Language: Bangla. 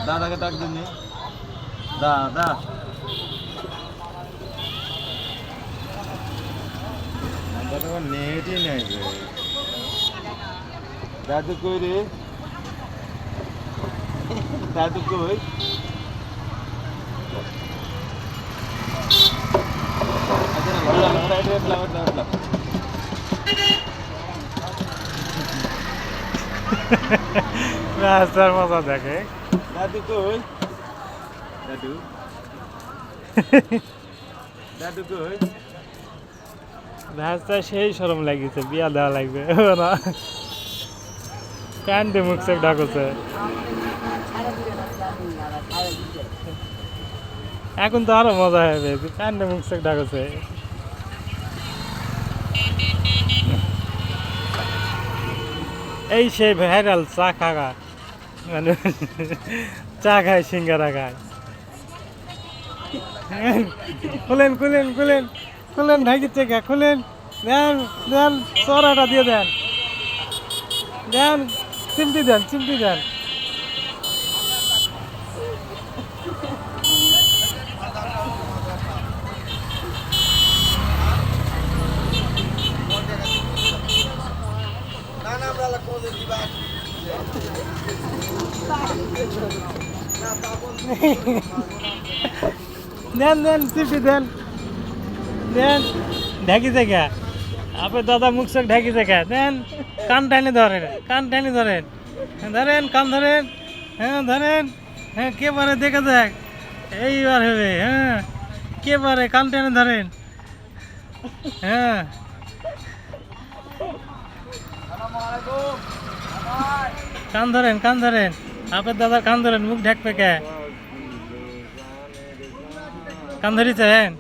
দাদাকে ডাক দিনি দাদা নেটই নাই রে দাদু কই রে দাদু কই রাস্তার মজা দেখে দাদু কই দাদু দাদু কই রাস্তা সেই শরম লাগিছে বিয়া দেওয়া লাগবে না প্যান্টে মুখ চোখ ঢাকছে এখন তো আরো মজা হবে প্যান্টে মুখ চোখ ঢাকছে এই সেই ভাইরাল চা খাগা মানে চা খায় সিঙ্গারা খায় খুলেন খুলেন খুলেন খুলেন ঢাকির চেকা খুলেন দেন দেন চড়াটা দিয়ে দেন দেন চিমটি দেন চিমটি দেন দেন দেন চিমটি দেন দেন ঢাকি থেকে আপনার দাদা মুখ চোখ ঢাকি থেকে দেন কান টানি ধরেন কান টানি ধরেন ধরেন কান ধরেন হ্যাঁ ধরেন হ্যাঁ কে পারে দেখা যাক এইবার হবে হ্যাঁ কে পারে কান টানি ধরেন হ্যাঁ কান ধরেন আপনার দাদার কান ধরেন মুখ ঢাকবে কে কান ধরিছেন